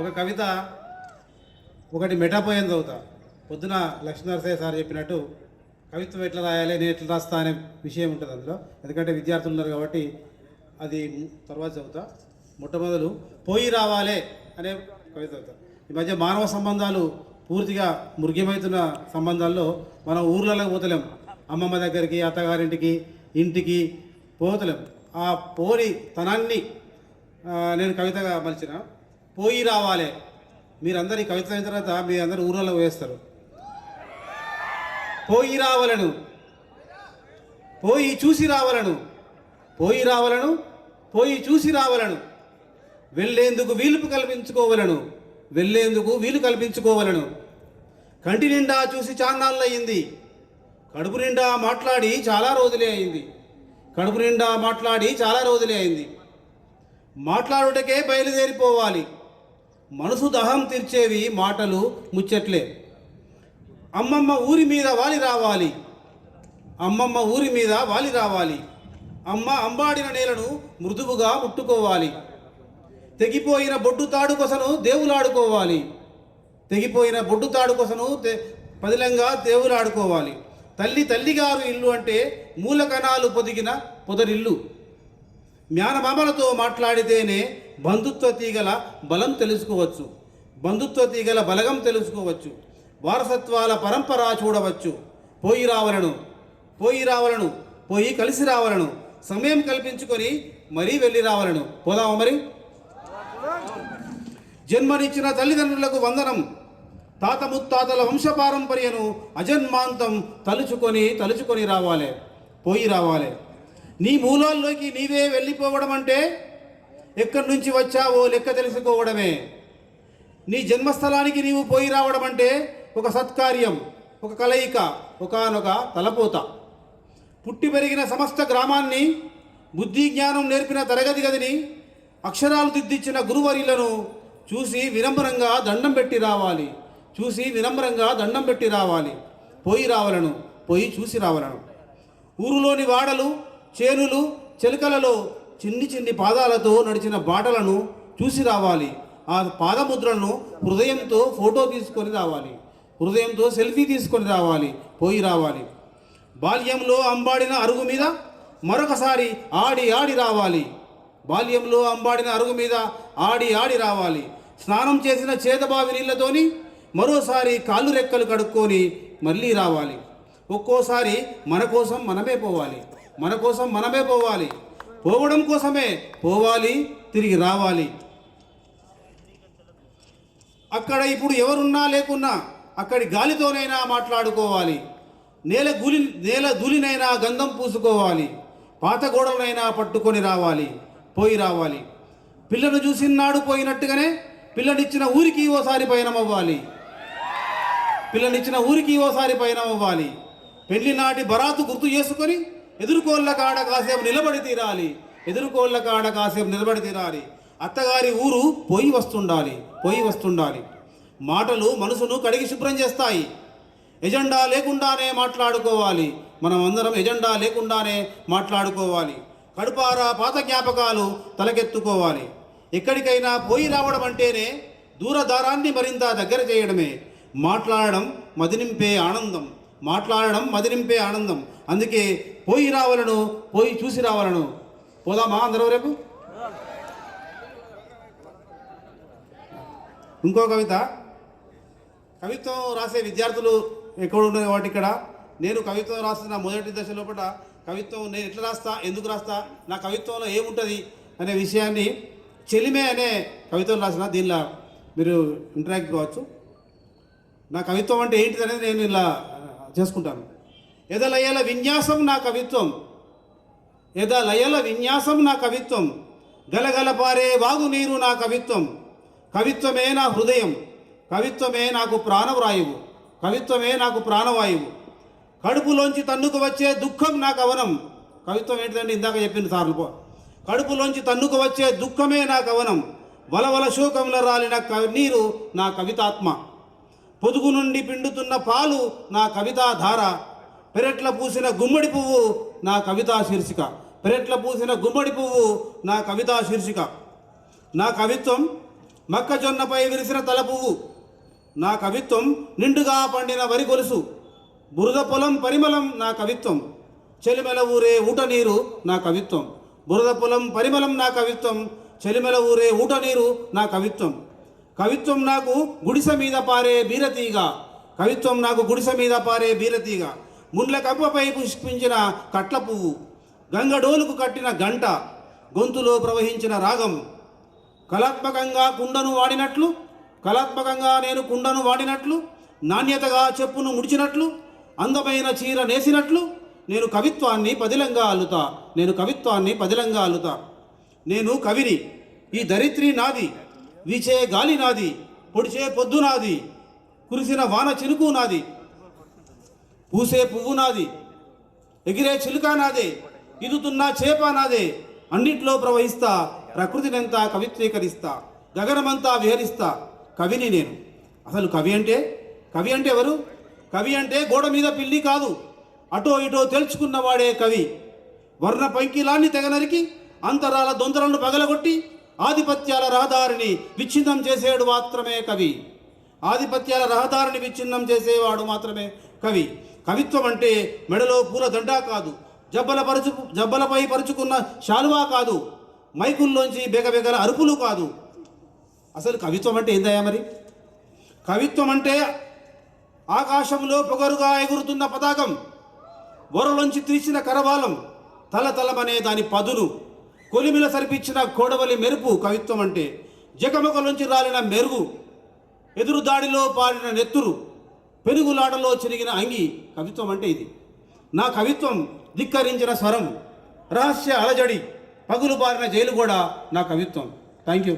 ఒక కవిత ఒకటి మెటాపోయం చదువుతా. పొద్దున లక్ష్మీనరసయ్య సార్ చెప్పినట్టు కవిత్వం ఎట్లా రాయాలి, నేను ఎట్లా రాస్తా అనే విషయం ఉంటుంది అందులో. ఎందుకంటే విద్యార్థులు ఉన్నారు కాబట్టి అది తర్వాత చదువుతా. మొట్టమొదలు పోయి రావాలే అనే కవిత చదువుతా. ఈ మధ్య మానవ సంబంధాలు పూర్తిగా మృగ్యమవుతున్న సంబంధాల్లో మనం ఊర్లలో పోతలేం. అమ్మమ్మ దగ్గరికి, అత్తగారింటికి, ఇంటికి పోతలేం. ఆ పోని తనాన్ని నేను కవితగా మలిచిన. పోయి రావాలే. మీరందరూ ఈ కవిత అయిన తర్వాత మీ అందరూ ఊళ్ళలో వేస్తారు. పోయి రావలను, పోయి చూసి రావలను, పోయి రావలను, పోయి చూసి రావలను, వెళ్ళేందుకు వీలు కల్పించుకోవలను, వెళ్ళేందుకు వీలు కల్పించుకోవలను. కంటి నిండా చూసి చాన్నాళ్ళయింది, కడుపు నిండా మాట్లాడి చాలా రోజులే అయింది, కడుపు నిండా మాట్లాడి చాలా రోజులే అయింది. మాట్లాడుటకే బయలుదేరిపోవాలి, మనసు దహం తీర్చేవి మాటలు ముచ్చట్లే. అమ్మమ్మ ఊరి మీద వాలి రావాలి, అమ్మమ్మ ఊరి మీద వాలి రావాలి, అమ్మ అంబాడిన నేలను మృదువుగా ముట్టుకోవాలి. తెగిపోయిన బొడ్డు తాడు కొసను దేవులాడుకోవాలి, తెగిపోయిన బొడ్డు తాడు కొసను పదిలంగా దేవులాడుకోవాలి. తల్లి తల్లిగారు ఇల్లు అంటే మూల కణాలు పొదిగిన పొదరిల్లు. జ్ఞానమామలతో మాట్లాడితేనే బంధుత్వ తీగల బలం తెలుసుకోవచ్చు, బంధుత్వ తీగల బలగం తెలుసుకోవచ్చు, వారసత్వాల పరంపర చూడవచ్చు. పోయి రావలను, పోయి రావలను, పోయి కలిసి రావలను, సమయం కల్పించుకొని మరీ వెళ్ళి రావలను. పోదామా మరి? జన్మనిచ్చిన తల్లిదండ్రులకు వందనం, తాత ముత్తాతల వంశపారంపర్యను అజన్మాంతం తలుచుకొని రావాలి, పోయి రావాలి. నీ మూలాల్లోకి నీవే వెళ్ళిపోవడం అంటే ఎక్కడి నుంచి వచ్చావో లెక్క తెలుసుకోవడమే. నీ జన్మస్థలానికి నీవు పోయి రావడం అంటే ఒక సత్కార్యం, ఒక కలయిక, ఒకనొక తలపోత. పుట్టి పెరిగిన సమస్త గ్రామాన్ని, బుద్ధి జ్ఞానం నేర్పిన తరగతి గదిని, అక్షరాలు దిద్దిచ్చిన గురువర్యులను చూసి వినమ్రంగా దండం పెట్టి రావాలి, చూసి వినమ్రంగా దండం పెట్టి రావాలి. పోయి రావలను, పోయి చూసి రావలను. ఊరులోని వాడలు, చేనులు, చెలుకలలో చిన్ని చిన్ని పాదాలతో నడిచిన బాటలను చూసి రావాలి. ఆ పాదముద్రలను హృదయంతో ఫోటో తీసుకొని రావాలి, హృదయంతో సెల్ఫీ తీసుకొని రావాలి. పోయి రావాలి. బాల్యంలో అంబాడిన అరుగు మీద మరొకసారి ఆడి ఆడి రావాలి, బాల్యంలో అంబాడిన అరుగు మీద ఆడి ఆడి రావాలి. స్నానం చేసిన చేతబావి నీళ్లతోని మరోసారి కాళ్ళు రెక్కలు కడుక్కొని మళ్ళీ రావాలి. ఒక్కోసారి మన కోసం మనమే పోవాలి, మన కోసం మనమే పోవాలి, పోవడం కోసమే పోవాలి, తిరిగి రావాలి. అక్కడ ఇప్పుడు ఎవరున్నా లేకున్నా అక్కడి గాలితోనైనా మాట్లాడుకోవాలి, నేల ధూళినైనా గంధం పూసుకోవాలి, పాత గోడలనైనా పట్టుకొని రావాలి, పోయి రావాలి. పిల్లను చూసినాడు పోయినట్టుగానే పిల్లనిచ్చిన ఊరికి ఓసారి పయనమవ్వాలి, పిల్లనిచ్చిన ఊరికి ఓసారి పయనమవ్వాలి. పెళ్లి నాటి బరాతు గుర్తు చేసుకొని ఎదుర్కోళ్ళ కాడ కాసేపు నిలబడి తీరాలి, ఎదుర్కోళ్ళ కాడ కాసేపు నిలబడి తీరాలి. అత్తగారి ఊరు పోయి వస్తుండాలి, పోయి వస్తుండాలి. మాటలు మనసును కడిగి శుభ్రం చేస్తాయి. ఎజెండా లేకుండానే మాట్లాడుకోవాలి, మనం అందరం ఎజెండా లేకుండానే మాట్లాడుకోవాలి. కడుపారా పాత జ్ఞాపకాలు తలకెత్తుకోవాలి. ఎక్కడికైనా పోయి రావడం అంటేనే దూరదారాన్ని మరింత దగ్గర చేయడమే. మాట్లాడడం మదినింపే ఆనందం, మాట్లాడడం మదినింపే ఆనందం. అందుకే పోయి రావాలను, పోయి చూసి రావాలను. పోదామా అందరూ రేపు? ఇంకో కవిత. కవిత్వం రాసే విద్యార్థులు ఎక్కడ ఉన్నాయి కాబట్టి ఇక్కడ నేను కవిత్వం రాస్తున్న మొదటి దశ లోపల కవిత్వం నేను ఎట్లా రాస్తా, ఎందుకు రాస్తా, నా కవిత్వంలో ఏముంటుంది అనే విషయాన్ని చెలిమే అనే కవిత్వం రాసిన. దీనిలో మీరు ఇంటరాక్ట్ కావచ్చు. నా కవిత్వం అంటే ఏంటిది అనేది నేను ఇలా చేసుకుంటాను. ఎదలయల విన్యాసం నా కవిత్వం, ఎదలయల విన్యాసం నా కవిత్వం, గలగల పారే వాగు నీరు నా కవిత్వం. కవిత్వమే నా హృదయం, కవిత్వమే నాకు ప్రాణవాయువు, కవిత్వమే నాకు ప్రాణవాయువు. కడుపులోంచి తన్నుకు వచ్చే దుఃఖం నా కవనం. కవిత్వం ఏంటిదంటే ఇందాక చెప్పింది సార్లు. కడుపులోంచి తన్నుకు వచ్చే దుఃఖమే నా కవనం. వలవల శోకంలో రాలిన కన్నీరు నా కవితాత్మ. పొదుగు నుండి పిండుతున్న పాలు నా కవితా ధార. పెరట్ల పూసిన గుమ్మడి పువ్వు నా కవితా శీర్షిక, పెరట్ల పూసిన గుమ్మడి పువ్వు నా కవితా శీర్షిక. నా కవిత్వం మొక్కజొన్నపై విరిసిన తలపువ్వు నా కవిత్వం, నిండుగా పండిన వరి గొలుసు, బురద పొలం పరిమళం నా కవిత్వం, చెలిమెల ఊరే ఊట నీరు నా కవిత్వం, బురద పొలం పరిమళం నా కవిత్వం, చెలిమెల ఊరే ఊట నీరు నా కవిత్వం. కవిత్వం నాకు గుడిసె మీద పారే బీరతీగ, కవిత్వం నాకు గుడిసె మీద పారే బీరతీగ, ముండ్ల కప్పపై పుష్పించిన కట్ల పువ్వు, గంగడోలుకు కట్టిన గంట, గొంతులో ప్రవహించిన రాగం. కళాత్మకంగా కుండను వాడినట్లు, కళాత్మకంగా నేను కుండను వాడినట్లు, నాణ్యతగా చెప్పును ముడిచినట్లు, అందమైన చీర నేసినట్లు నేను కవిత్వాన్ని పదిలంగా అల్లుతా, నేను కవిత్వాన్ని పదిలంగా అల్లుతా. నేను కవిని, ఈ ధరిత్రి నాది, వీచే గాలి నాది, పొడిచే పొద్దు నాది, కురిసిన వాన చినుకు నాది, పూసే పువ్వు నాది, ఎగిరే చిలుక నాదే, ఇదుతున్న చేప నాదే, అన్నిట్లో ప్రవహిస్తా, ప్రకృతినంతా కవిత్వీకరిస్తా, గగనమంతా విహరిస్తా. కవిని నేను. అసలు కవి అంటే ఎవరు? కవి అంటే గోడ మీద పిల్లి కాదు, అటో ఇటో తెలుసుకున్నవాడే కవి. వర్ణ పంకిలాన్ని తెగనరికి, అంతరాల దొంతరలను పగలగొట్టి, ఆధిపత్యాల రహదారిని విచ్ఛిన్నం చేసేవాడు మాత్రమే కవి. ఆధిపత్యాల రహదారిని విచ్ఛిన్నం చేసేవాడు మాత్రమే కవి. కవిత్వం అంటే మెడలో పూల దండా కాదు, జబ్బలపై పరుచుకున్న శాలువా కాదు, మైకుల్లోంచి బెగబెగల అరుపులు కాదు. అసలు కవిత్వం అంటే ఏందయ్యా మరి? కవిత్వం అంటే ఆకాశంలో పొగరుగా ఎగురుతున్న పతాకం, బొరలోంచి తీసిన కరవాలం, తలతలమనే దాని పదును, కొలిమిల సరిపించిన కోడవలి మెరుపు కవిత్వం అంటే. జగమొకలోంచి రాలిన మెరుగు, ఎదురు దాడిలో పారిన నెత్తురు, పెరుగులాటలో చిరిగిన అంగి కవిత్వం అంటే ఇది. నా కవిత్వం ధిక్కరించిన స్వరం, రహస్య అలజడి, పగులు బారిన జైలు కూడా నా కవిత్వం. Thank you.